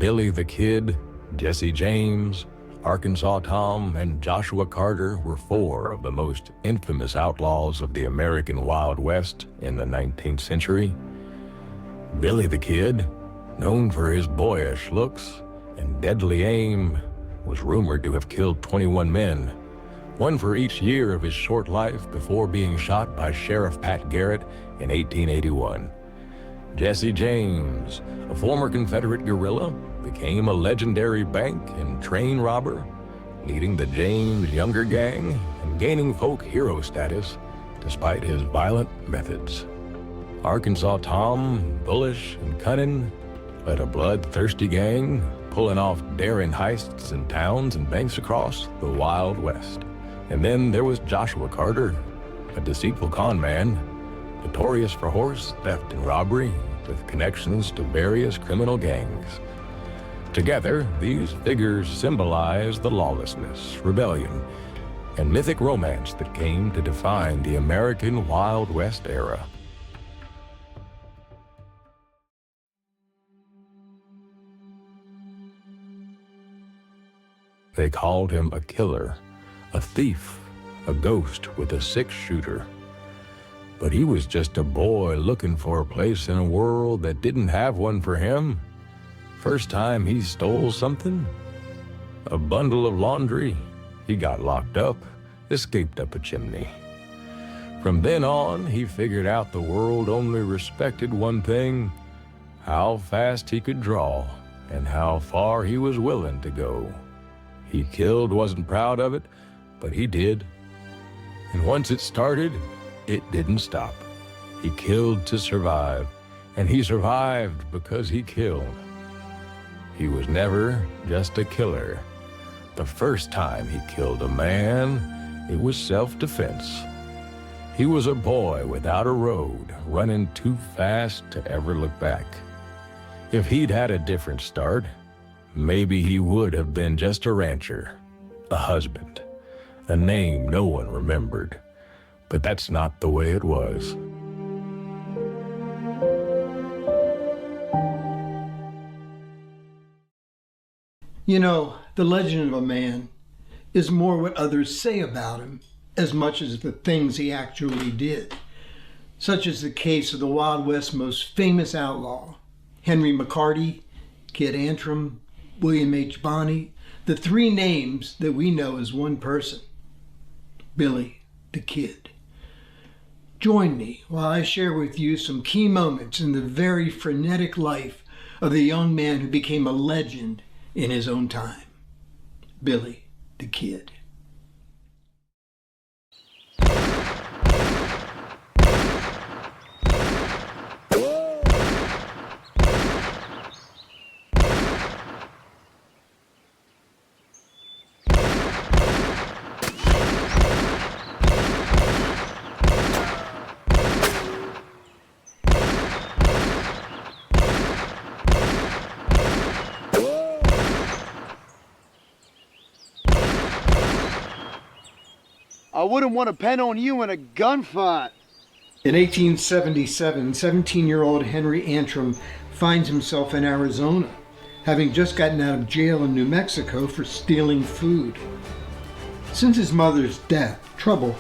Billy the Kid, Jesse James, Arkansas Tom, and Josua Carter were four of the most infamous outlaws of the American Wild West in the 19th century. Billy the Kid, known for his boyish looks and deadly aim, was rumored to have killed 21 men, one for each year of his short life before being shot by Sheriff Pat Garrett in 1881. Jesse James, a former Confederate guerrilla, became a legendary bank and train robber, leading the James Younger Gang and gaining folk hero status despite his violent methods. Arkansas Tom, bullish and cunning, led a bloodthirsty gang, pulling off daring heists in towns and banks across the Wild West. And then there was Josua Carter, a deceitful con man, notorious for horse theft and robbery, with connections to various criminal gangs. Together, these figures symbolize the lawlessness, rebellion, and mythic romance that came to define the American Wild West era. They called him a killer, a thief, a ghost with a six-shooter. But he was just a boy looking for a place in a world that didn't have one for him. First time he stole something, a bundle of laundry, he got locked up, escaped up a chimney. From then on, he figured out the world only respected one thing: how fast he could draw and how far he was willing to go. He killed, wasn't proud of it, but he did. And once it started, it didn't stop. He killed to survive, and he survived because he killed. He was never just a killer. The first time he killed a man, it was self-defense. He was a boy without a road, running too fast to ever look back. If he'd had a different start, maybe he would have been just a rancher, a husband, a name no one remembered. But that's not the way it was. You know, the legend of a man is more what others say about him as much as the things he actually did. Such is the case of the Wild West's most famous outlaw, Henry McCarty, Kid Antrim, William H. Bonney, the three names that we know as one person, Billy the Kid. Join me while I share with you some key moments in the very frenetic life of the young man who became a legend in his own time, Billy the Kid. I wouldn't want to pen on you in a gunfight. In 1877, 17-year-old Henry Antrim finds himself in Arizona, having just gotten out of jail in New Mexico for stealing food. Since his mother's death, trouble,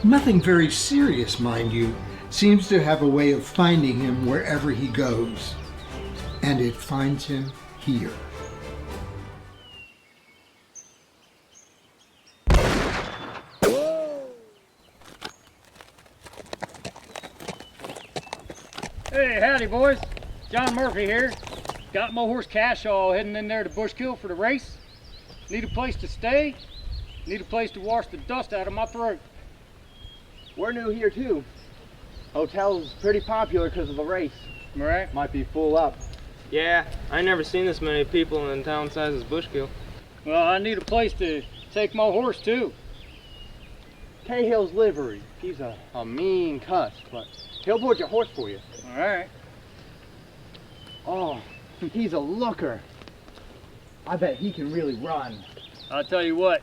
nothing very serious, mind you, seems to have a way of finding him wherever he goes. And it finds him here. Hey, howdy boys. John Murphy here. Got my horse Cashaw heading in there to Bushkill for the race. Need a place to stay. Need a place to wash the dust out of my throat. We're new here too. Hotel's pretty popular because of the race. Right? Might be full up. Yeah, I never seen this many people in a town size as Bushkill. Well, I need a place to take my horse to. Cahill's livery. He's a mean cuss, but he'll board your horse for you. All right. Oh, he's a looker. I bet he can really run. I'll tell you what,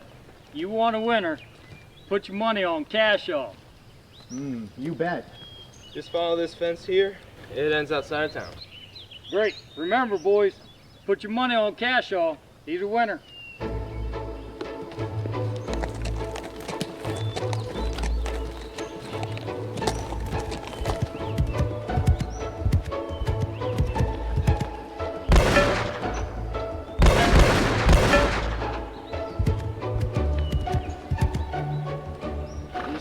you want a winner, put your money on Cashaw. You bet. Just follow this fence here. It ends outside of town. Great. Remember, boys, Put your money on Cashaw. He's a winner.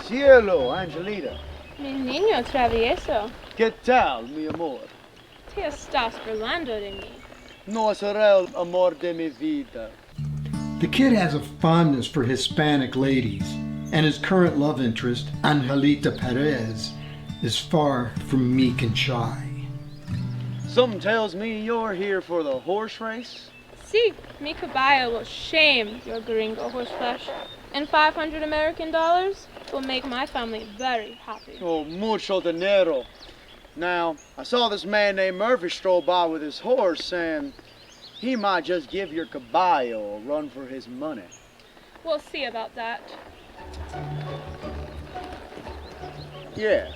Cielo, Angelita. Mi niño travieso, ¿Qué tal, mi amor? te estás burlando de mí. No será el amor de mi vida. The kid has a fondness for Hispanic ladies, and his current love interest, Angelita Perez, is far from meek and shy. Something tells me you're here for the horse race. Sí, mi caballo will shame your gringo horseflesh, and 500 American dollars will make my family very happy. Oh, mucho dinero. Now, I saw this man named Murphy stroll by with his horse, and he might just give your caballo a run for his money. We'll see about that. Yeah,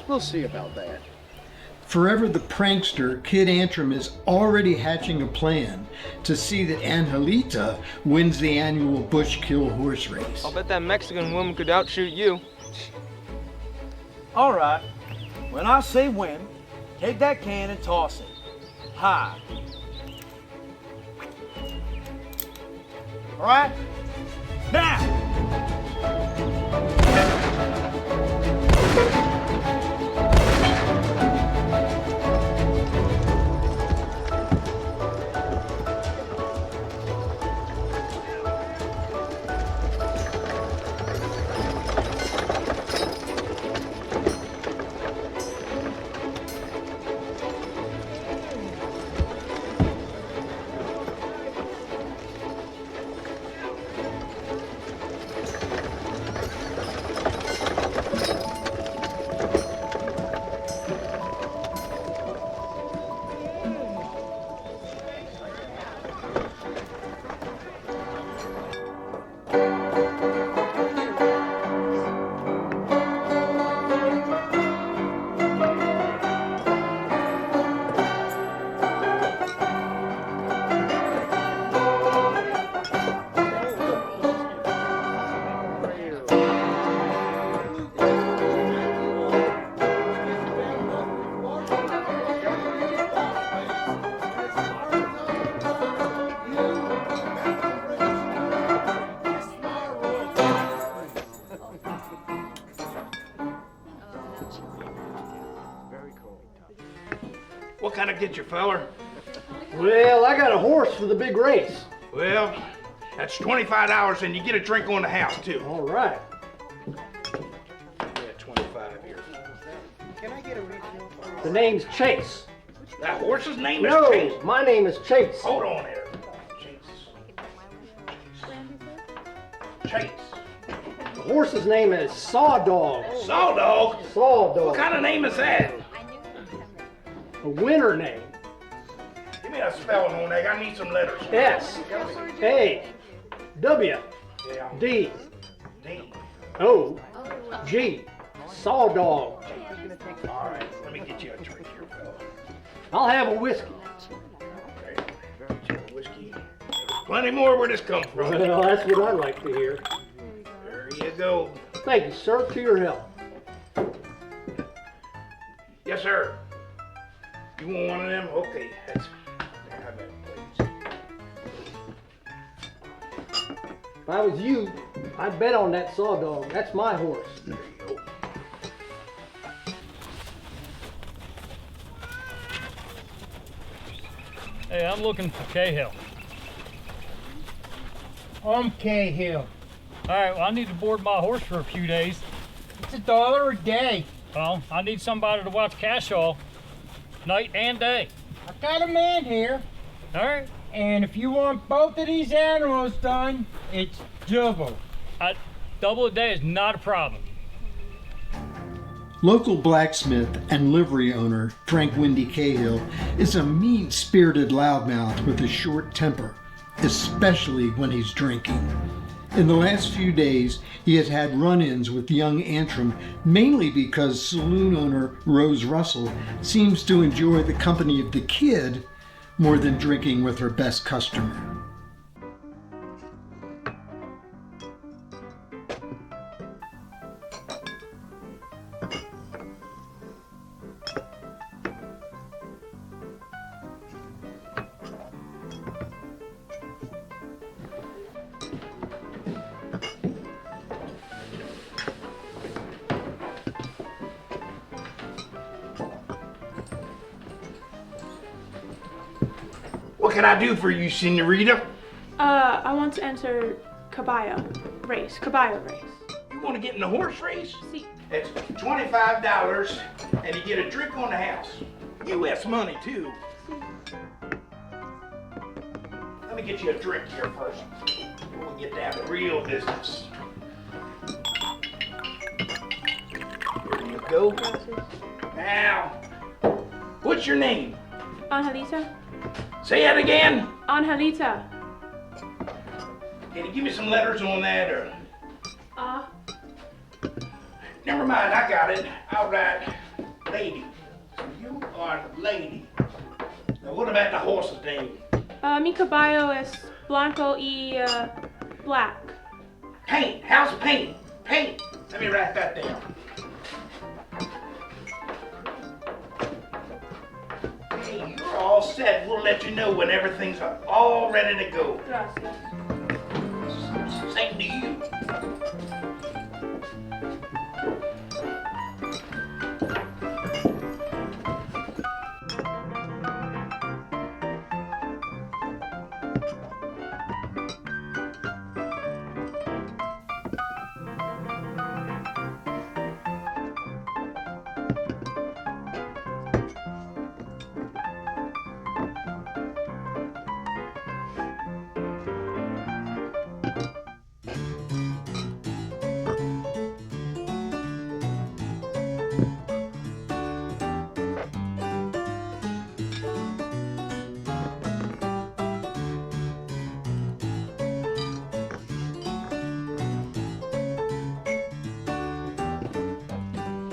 we'll see about that. Forever the prankster, Kid Antrim is already hatching a plan to see that Angelita wins the annual Bushkill horse race. I'll bet that Mexican woman could outshoot you. All right. When I say win, take that can and toss it. High. All right? Now! What kind of get you, feller? Well, I got a horse for the big race. Well, that's $25 and you get a drink on the house, too. All right. Yeah, 25 here. The name's Chase. That horse's name is No, Chase. my name is Chase. Hold on there. Chase. The horse's name is Sawdog. Sawdog? Sawdog. What kind of name is that? A winner name. Give me a spelling on that. I need some letters. S-A-W-D-O-G. D. Sawdog. All right, let me get you a drink here, fella. I'll have a whiskey. Okay, get you a whiskey. Plenty more where this come from. Well, that's what I like to hear. There you go. Thank you, sir, to your help. Yes, sir. You want one of them? Okay, that's. Have that, please. If I was you, I'd bet on that Sawdog. That's my horse. There you go. Hey, I'm looking for Cahill. I'm Cahill. All right, well, I need to board my horse for a few days. It's $1 a day. Well, I need somebody to watch Cashaw night and day. I got a man here, All right? and if you want both of these animals done, it's double. Double a day is not a problem. Local blacksmith and livery owner Frank Windy Cahill is a mean-spirited loudmouth with a short temper, especially when he's drinking. In the last few days, he has had run-ins with young Antrim, mainly because saloon owner Rose Russell seems to enjoy the company of the kid more than drinking with her best customer. What can I do for you, senorita? I want to enter caballo race. You want to get in the horse race? See. It's $25, and you get a drink on the house. U.S. money, too. Let me get you a drink here first. We'll get down to real business. Here you go. Now, what's your name? Angelita. Say that again. Angelita. Can you give me some letters on that, or? Never mind, I got it. I'll write lady. So you are the lady. Now what about the horse's name? Mi caballo es blanco y black. Paint. How's paint? Paint. Let me write that down. Hey, you're all set. We'll let you know when everything's all ready to go. Gracias. Same to you.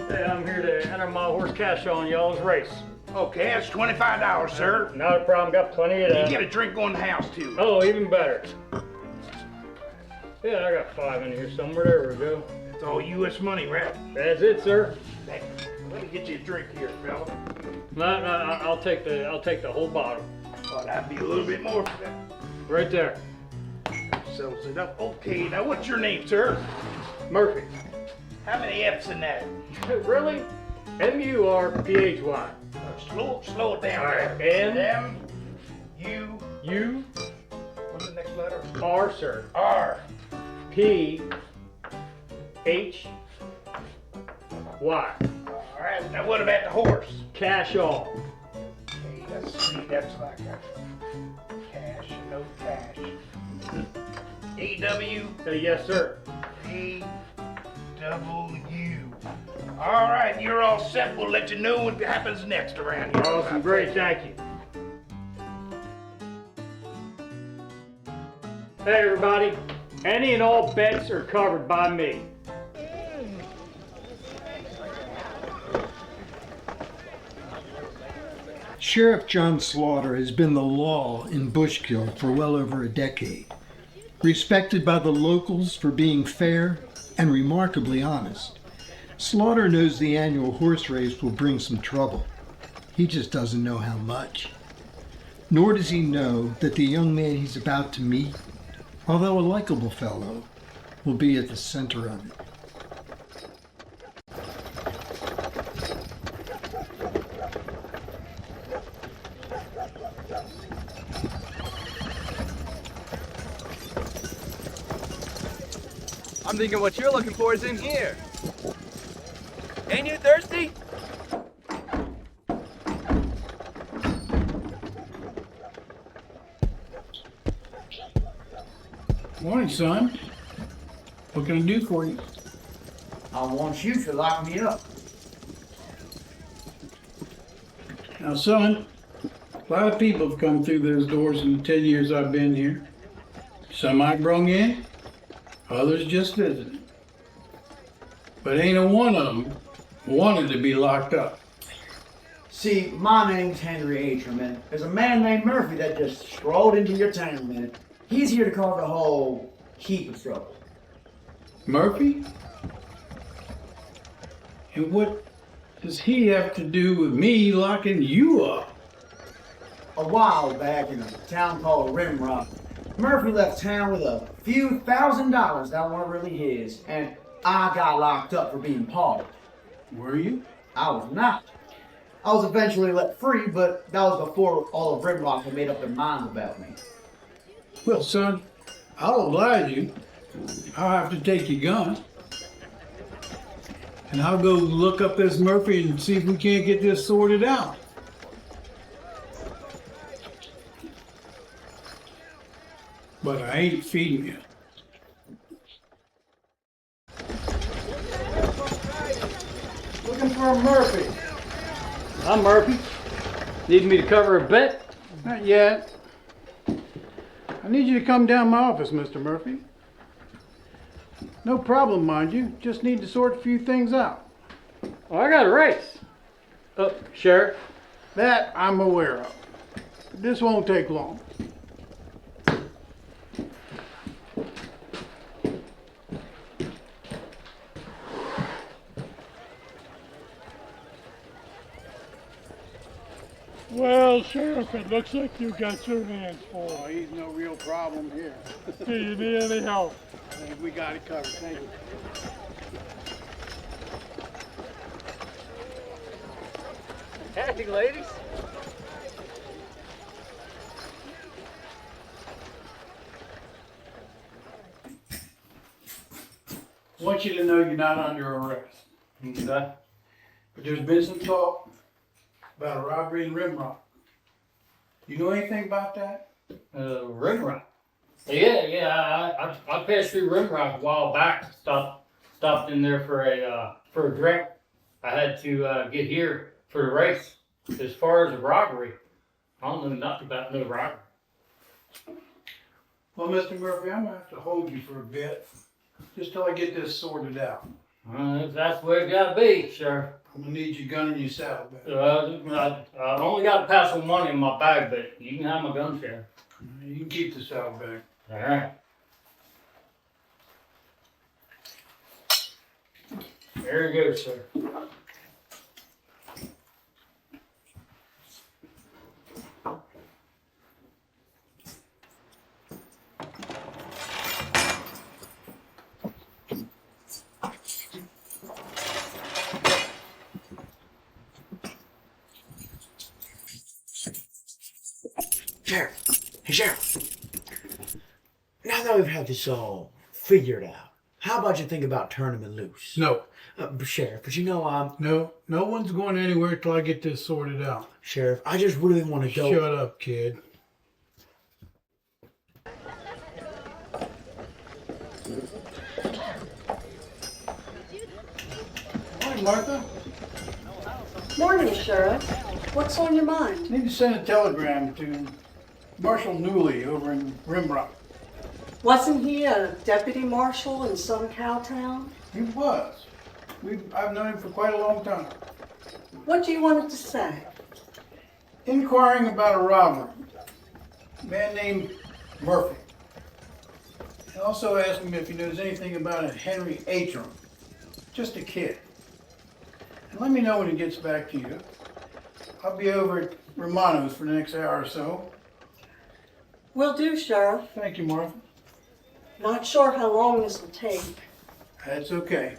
Hey, I'm here to enter my horse cash on y'all's race. Okay, that's $25, sir. Not a problem, got plenty of You that. get a drink on the house, too. Oh, even better. Yeah, I got 5 in here somewhere. There we go. It's all U.S. money, right? That's it, sir. Let me get you a drink here, fella. No, I'll take the whole bottle. Oh, that'd be a little bit more for that. Right there. Settles it up. Okay, now what's your name, sir? Murphy. How many F's in that? Really? M-U-R-P-H-Y. Slow it down. All right, M, U, U, what's the next letter? R, sir. R. P, H, Y. All right, now what about the horse? Cash all. Okay, let's see, that's like a cash, no cash. A-W, Yes, sir. A-W. All right, you're all set. We'll let you know what happens next around here. Awesome, great, thank you. Hey, everybody. Any and all bets are covered by me. Sheriff John Slaughter has been the law in Bushkill for well over a decade. Respected by the locals for being fair and remarkably honest, Slaughter knows the annual horse race will bring some trouble. He just doesn't know how much. Nor does he know that the young man he's about to meet, although a likable fellow, will be at the center of it. I'm thinking what you're looking for is in here. Ain't you thirsty? Morning, son. What can I do for you? I want you to lock me up. Now, son, a lot of people have come through those doors in the 10 years I've been here. Some I brung in, others just visited. But ain't a one of them wanted to be locked up. See, my name's Henry Atram, and there's a man named Murphy that just strolled into your town a minute. He's here to cause a whole heap of trouble. Murphy? And what does he have to do with me locking you up? A while back in a town called Rimrock, Murphy left town with a few $1,000s that weren't really his, and I got locked up for being part. Were you? I was not. I was eventually let free, but that was before all of Rimrock had made up their minds about me. Well, son, I'll oblige you. I'll have to take your gun. And I'll go look up this Murphy and see if we can't get this sorted out. But I ain't feeding you. Looking for a Murphy. I'm Murphy. Need me to cover a bet? Not yet. I need you to come down my office, Mr. Murphy. No problem, mind you. Just need to sort a few things out. Oh, I got a race. Sheriff. That I'm aware of. This won't take long. Well, Sheriff, it looks like you got your hands full. Oh, he's no real problem here. Do you need any help? I think we got it covered. Thank you. Howdy, ladies. I want you to know you're not under arrest. Okay. But there's been some talk about a robbery in Rimrock. You know anything about that? Rimrock. Yeah. I passed through Rimrock a while back. Stopped in there for a drink. I had to get here for the race. As far as the robbery, I don't know nothing about no robbery. Well, Mr. Murphy, I'm gonna have to hold you for a bit, just till I get this sorted out. That's the way it gotta be, sir. I'm gonna need your gun and your saddlebag. I only got to pass some money in my bag, but you can have my gun, Sheriff. You can keep the saddlebag. All right. There you go, sir. Sheriff, hey Sheriff, now that we've had this all figured out, how about you think about turning him loose? No. Sheriff, but you know No one's going anywhere till I get this sorted out. Sheriff, I just really want to go. Shut up, kid. Morning, Martha. Morning, Sheriff. What's on your mind? Need to send a telegram to Marshal Newley over in Rimrock. Wasn't he a deputy marshal in some cow town? He was. I've known him for quite a long time. What do you want it to say? Inquiring about a robber. A man named Murphy. And also asked him if he knows anything about a Henry Atram. Just a kid. And let me know when he gets back to you. I'll be over at Romano's for the next hour or so. Will do, Sheriff. Thank you, Martha. Not sure how long this will take. That's okay.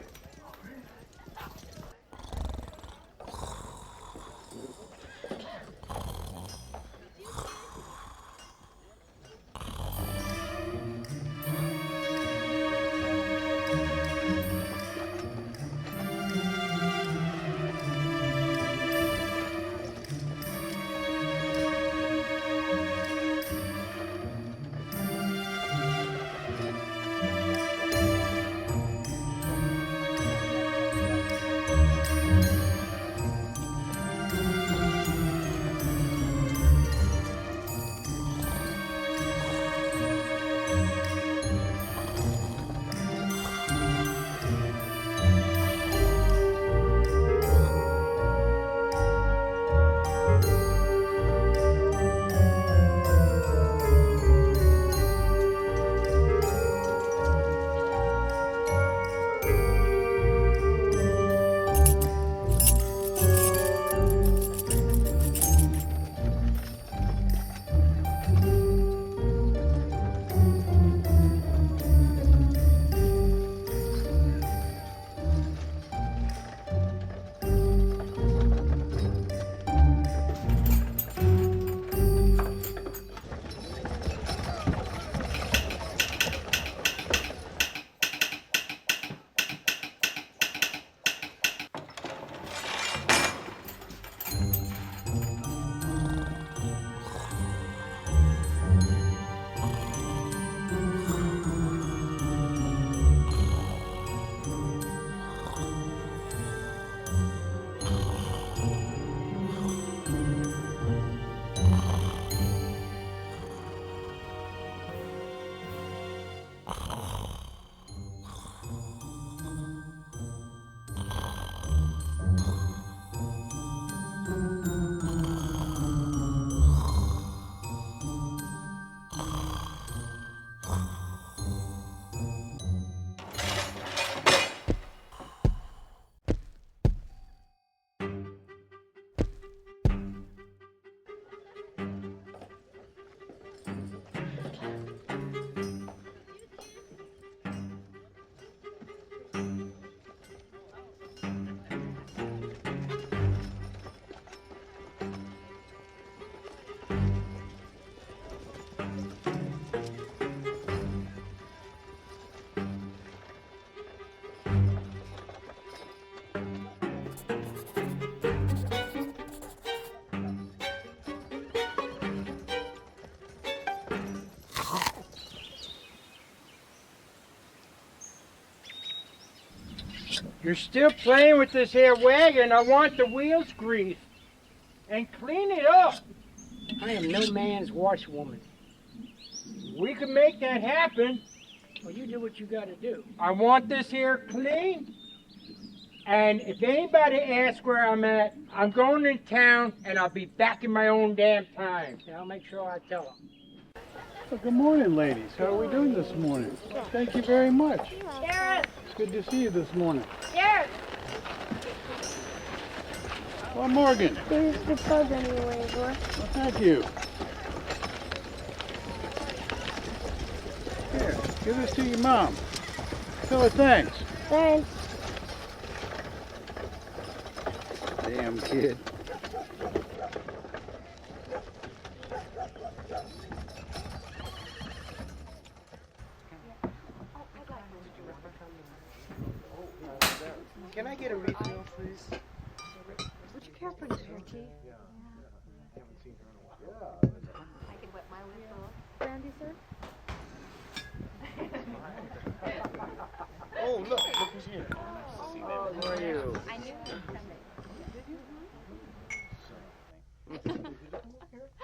You're still playing with this here wagon. I want the wheels greased. And clean it up. I am no man's washwoman. We can make that happen. Well, you do what you gotta do. I want this here clean. And if anybody asks where I'm at, I'm going in town and I'll be back in my own damn time. And I'll make sure I tell them. Well, good morning, ladies. How are we doing this morning? Thank you very much. Sheriff! It's good to see you this morning. Sheriff! Well, Morgan. Here's the pug anyway, boy. Well, thank you. Here, give this to your mom. Tell her thanks. Thanks. Damn kid. Can I get a refill, please? Would you care for a turkey? Haven't seen her in a while. I can wet my whistle. Brandy, sir? Oh, look who's here. How are you? I knew you were coming.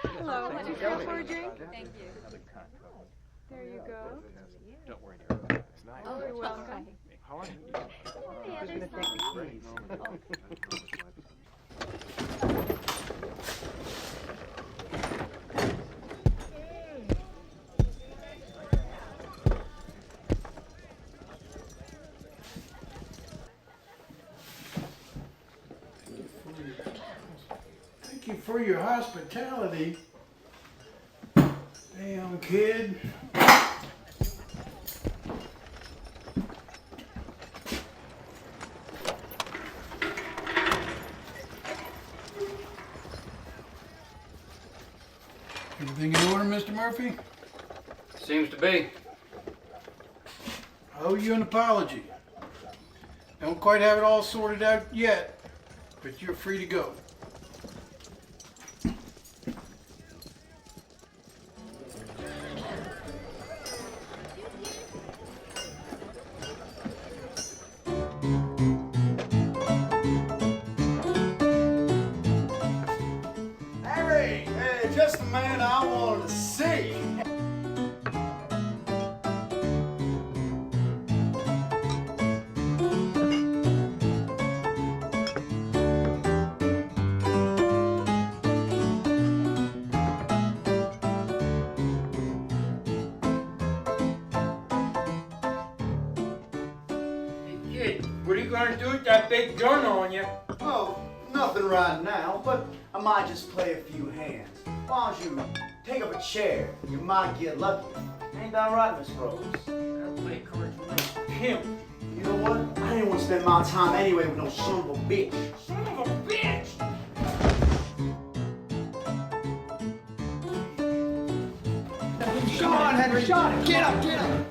Hello, would you care for a drink? Thank you. There you go. Don't worry, it's nice. Oh, you're welcome. How are you? Hey, Who's gonna take the keys? Thank you for your hospitality. Damn kid. Everything in order, Mr. Murphy? Seems to be. I owe you an apology. Don't quite have it all sorted out yet, but you're free to go. Harry, hey, just the man I wanted to see. Kid, what are you gonna do with that big gun on you? Oh, nothing right now, but I might just play a few hands. Why don't you take up a chair? You might get lucky. Ain't that right, Miss Rose? I'll play cards with a pimp. You know what? I didn't want to spend my time anyway with no son of a bitch. Son of a bitch! Come on, Henry. Shot. Get up, get up.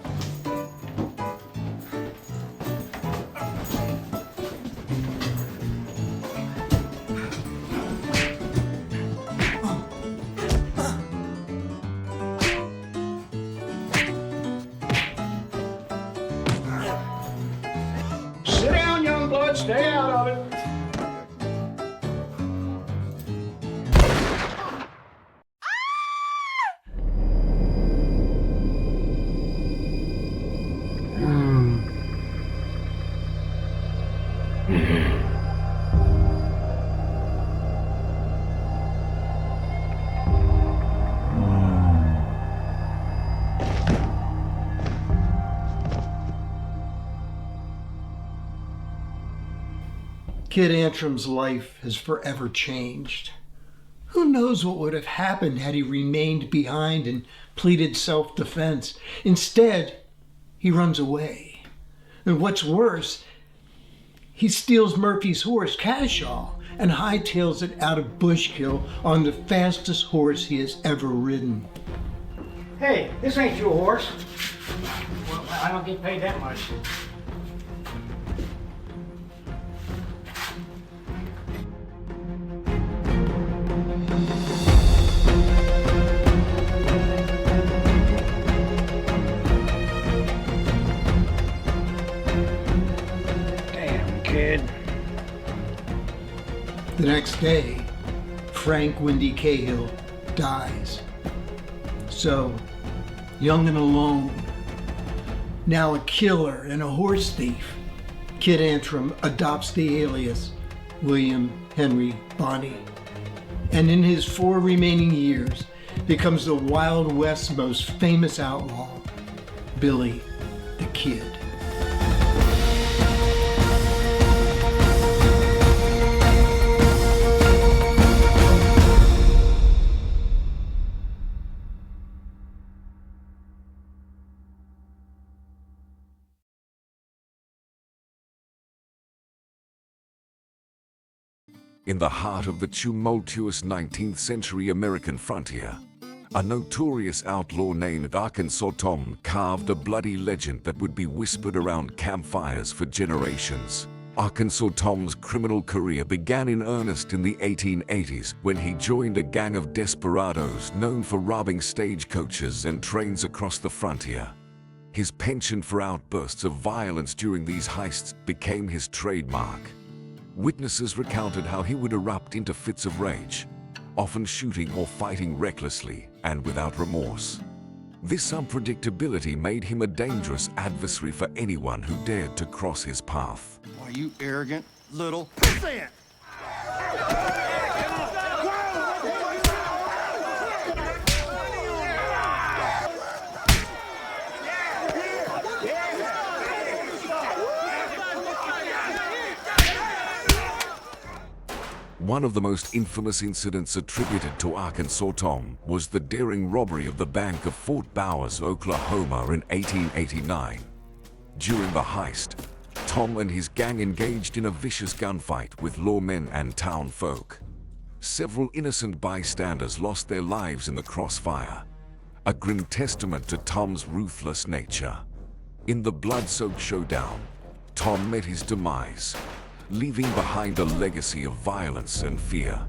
Sit down, young blood. Stay out of it. Kid Antrim's life has forever changed. Who knows what would have happened had he remained behind and pleaded self-defense. Instead, he runs away. And what's worse, he steals Murphy's horse, Cashaw, and hightails it out of Bushkill on the fastest horse he has ever ridden. Hey, this ain't your horse. Well, I don't get paid that much. Damn The next day, Frank Windy Cahill dies. So, young and alone, now a killer and a horse thief, Kid Antrim adopts the alias William Henry Bonney, and in his 4 remaining years becomes the Wild West's most famous outlaw, Billy the Kid. In the heart of the tumultuous 19th century American frontier, a notorious outlaw named Arkansas Tom carved a bloody legend that would be whispered around campfires for generations. Arkansas Tom's criminal career began in earnest in the 1880s when he joined a gang of desperados known for robbing stagecoaches and trains across the frontier. His penchant for outbursts of violence during these heists became his trademark. Witnesses recounted how he would erupt into fits of rage, often shooting or fighting recklessly and without remorse. This unpredictability made him a dangerous adversary for anyone who dared to cross his path. Why, you arrogant little... One of the most infamous incidents attributed to Arkansas Tom was the daring robbery of the bank of Fort Bowers, Oklahoma in 1889. During the heist, Tom and his gang engaged in a vicious gunfight with lawmen and town folk. Several innocent bystanders lost their lives in the crossfire, a grim testament to Tom's ruthless nature. In the blood-soaked showdown, Tom met his demise, leaving behind a legacy of violence and fear.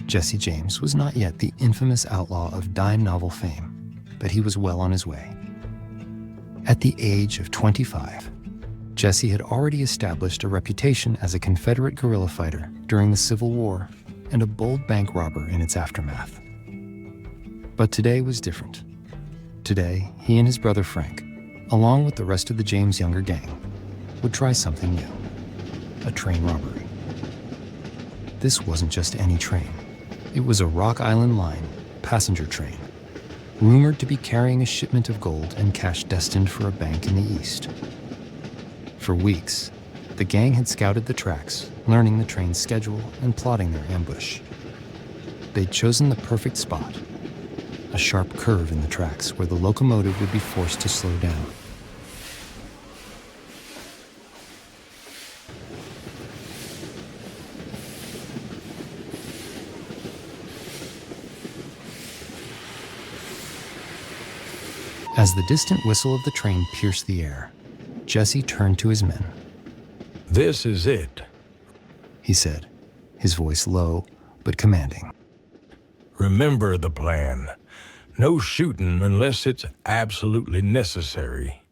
Jesse James was not yet the infamous outlaw of dime novel fame, but he was well on his way. At the age of 25, Jesse had already established a reputation as a Confederate guerrilla fighter during the Civil War and a bold bank robber in its aftermath. But today was different. Today, he and his brother Frank, along with the rest of the James Younger gang, would try something new: a train robbery. This wasn't just any train. It was a Rock Island Line passenger train, rumored to be carrying a shipment of gold and cash destined for a bank in the East. For weeks, the gang had scouted the tracks, learning the train's schedule and plotting their ambush. They'd chosen the perfect spot, a sharp curve in the tracks where the locomotive would be forced to slow down. As the distant whistle of the train pierced the air, Jesse turned to his men. "This is it," he said, his voice low but commanding. "Remember the plan. No shooting unless it's absolutely necessary.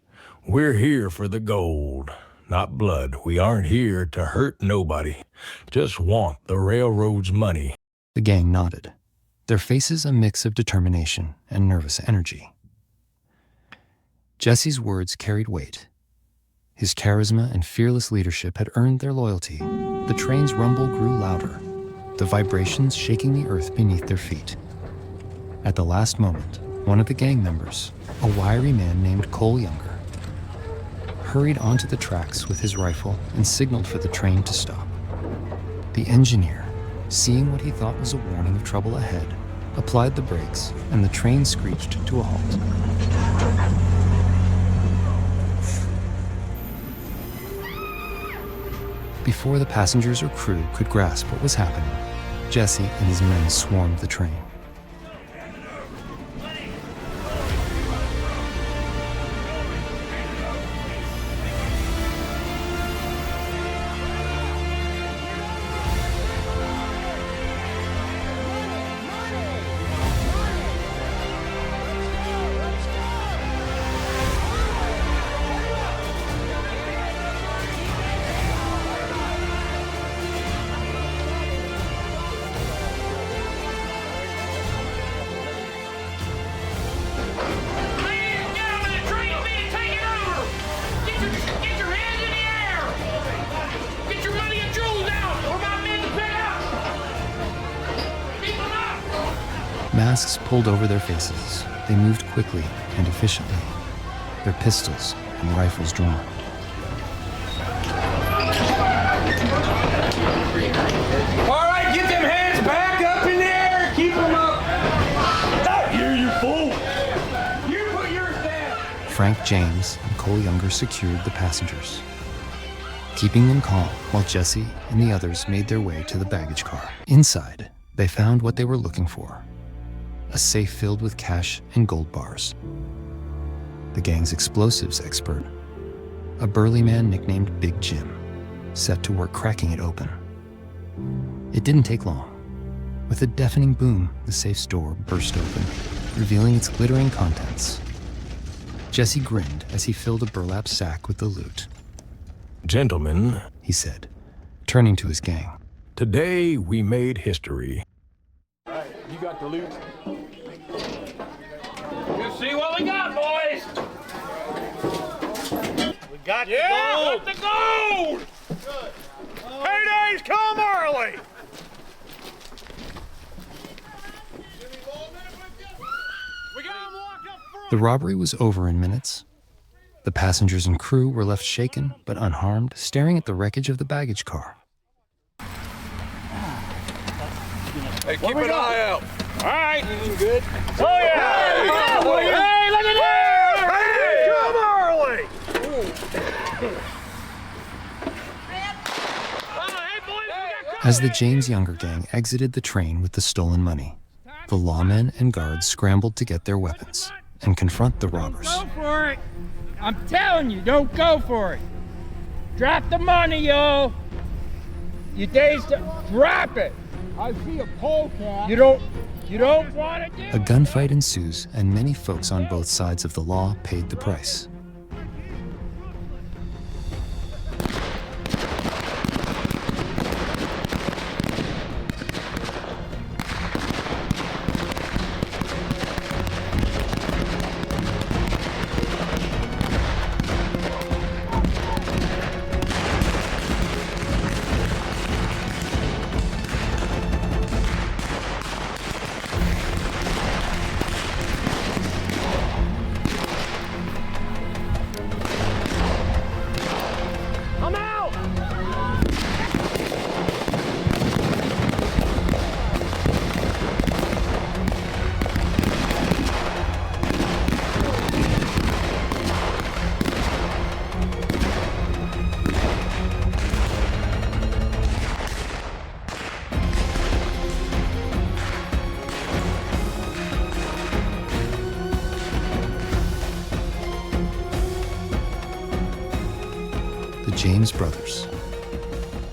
We're here for the gold, not blood. We aren't here to hurt nobody. Just want the railroad's money." The gang nodded, their faces a mix of determination and nervous energy. Jesse's words carried weight. His charisma and fearless leadership had earned their loyalty. The train's rumble grew louder, the vibrations shaking the earth beneath their feet. At the last moment, one of the gang members, a wiry man named Cole Younger, hurried onto the tracks with his rifle and signaled for the train to stop. The engineer, seeing what he thought was a warning of trouble ahead, applied the brakes, and the train screeched to a halt. Before the passengers or crew could grasp what was happening, Jesse and his men swarmed the train. Masks pulled over their faces. They moved quickly and efficiently, their pistols and rifles drawn. All right, get them hands back up in the air. Keep them up. Out here, you fool. You put yours down. Frank James and Cole Younger secured the passengers, keeping them calm while Jesse and the others made their way to the baggage car. Inside, they found what they were looking for: a safe filled with cash and gold bars. The gang's explosives expert, a burly man nicknamed Big Jim, set to work cracking it open. It didn't take long. With a deafening boom, the safe's door burst open, revealing its glittering contents. Jesse grinned as he filled a burlap sack with the loot. Gentlemen, he said, turning to his gang. Today we made history. All right, you got the loot. You see what we got, boys? We got the gold. Got the gold. Good. Paydays come early. The robbery was over in minutes. The passengers and crew were left shaken but unharmed, staring at the wreckage of the baggage car. Hey, keep an eye out. All right. You good? Oh, yeah. Hey, look at that. Hey, come early. As the James Younger gang exited the train with the stolen money, the lawmen and guards scrambled to get their weapons and confront the robbers. Go for it. I'm telling you, don't go for it. Drop the money, yo. You days to drop it. I see a polecat. You don't want to do it. A gunfight ensues, and many folks on both sides of the law paid the price. James brothers,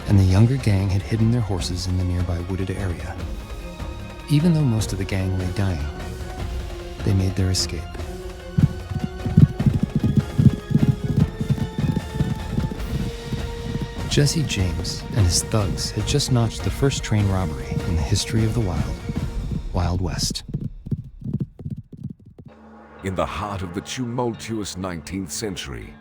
and the Younger gang had hidden their horses in the nearby wooded area. Even though most of the gang lay dying, they made their escape. Jesse James and his thugs had just notched the first train robbery in the history of the Wild West. In the heart of the tumultuous 19th century,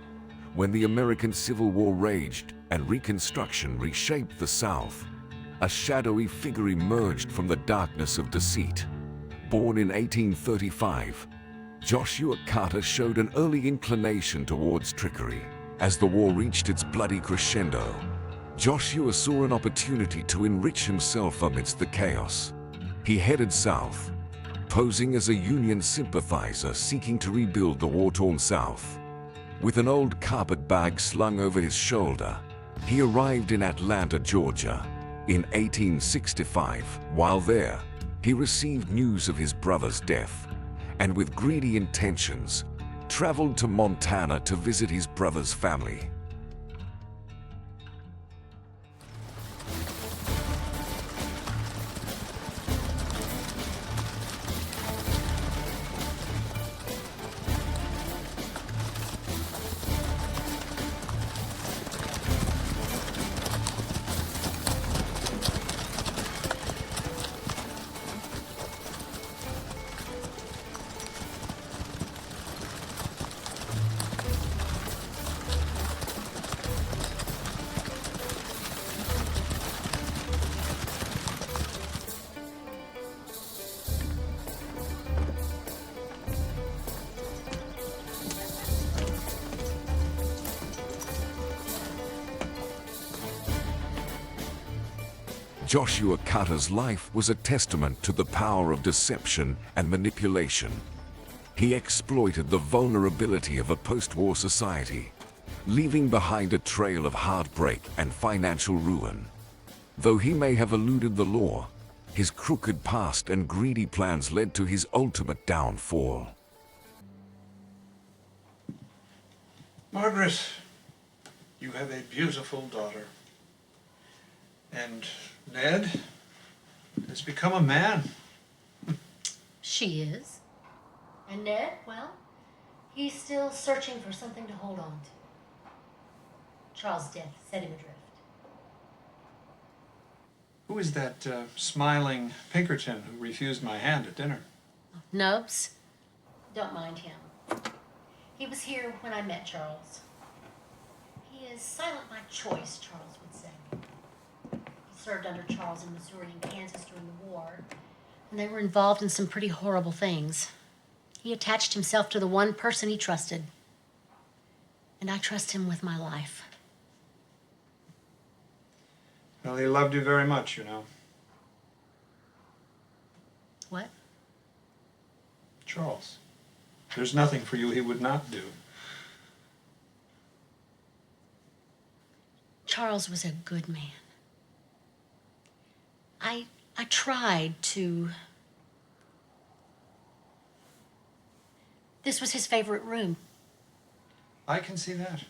when the American Civil War raged and Reconstruction reshaped the South, a shadowy figure emerged from the darkness of deceit. Born in 1835, Josua Carter showed an early inclination towards trickery. As the war reached its bloody crescendo, Joshua saw an opportunity to enrich himself amidst the chaos. He headed south, posing as a Union sympathizer seeking to rebuild the war-torn South. With an old carpet bag slung over his shoulder, he arrived in Atlanta, Georgia, in 1865. While there, he received news of his brother's death, and with greedy intentions, traveled to Montana to visit his brother's family. Josua Carter's life was a testament to the power of deception and manipulation. He exploited the vulnerability of a post-war society, leaving behind a trail of heartbreak and financial ruin. Though he may have eluded the law, his crooked past and greedy plans led to his ultimate downfall. Margaret, you have a beautiful daughter. And Ned has become a man. She is. And Ned, well, he's still searching for something to hold on to. Charles' death set him adrift. Who is that smiling Pinkerton who refused my hand at dinner? Nubs? Don't mind him. He was here when I met Charles. He is silent by choice, Charles would say. He served under Charles in Missouri and Kansas during the war, and they were involved in some pretty horrible things. He attached himself to the one person he trusted, and I trust him with my life. Well, he loved you very much, you know. What? Charles. There's nothing for you he would not do. Charles was a good man. I tried to... This was his favorite room. I can see that.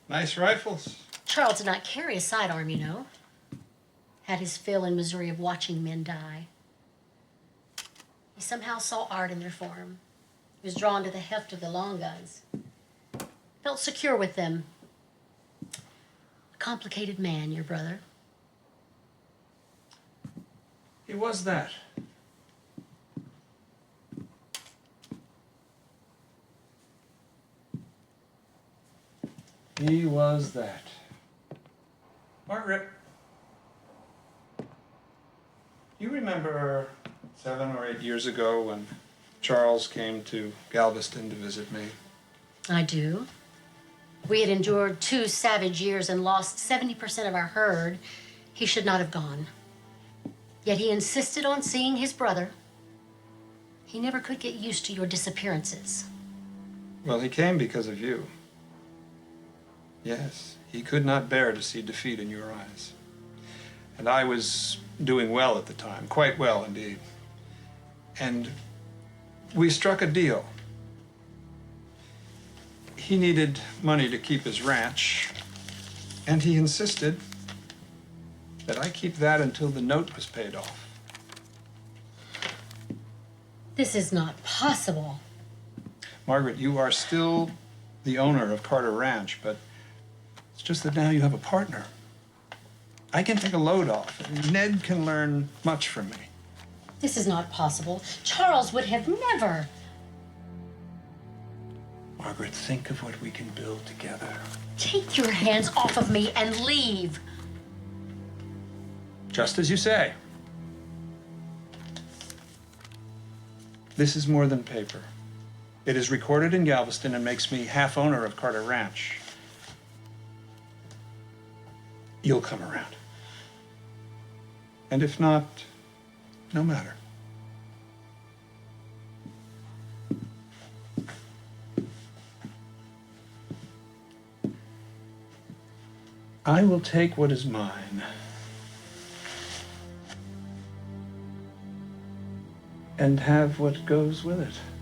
Nice rifles. Charles did not carry a sidearm, you know. Had his fill in Missouri of watching men die. He somehow saw art in their form. He was drawn to the heft of the long guns. Felt secure with them. A complicated man, your brother. He was that. He was that. Margaret, you remember 7 or 8 years ago when Charles came to Galveston to visit me? I do. We had endured 2 savage years and lost 70% of our herd. He should not have gone. Yet he insisted on seeing his brother. He never could get used to your disappearances. Well, he came because of you. Yes, he could not bear to see defeat in your eyes. And I was doing well at the time, quite well indeed. And we struck a deal. He needed money to keep his ranch, and he insisted that I keep that until the note was paid off. This is not possible. Margaret, you are still the owner of Carter Ranch, but it's just that now you have a partner. I can take a load off, and Ned can learn much from me. This is not possible. Charles would have never. Margaret, think of what we can build together. Take your hands off of me and leave. Just as you say. This is more than paper. It is recorded in Galveston and makes me half owner of Carter Ranch. You'll come around. And if not, no matter. I will take what is mine and have what goes with it.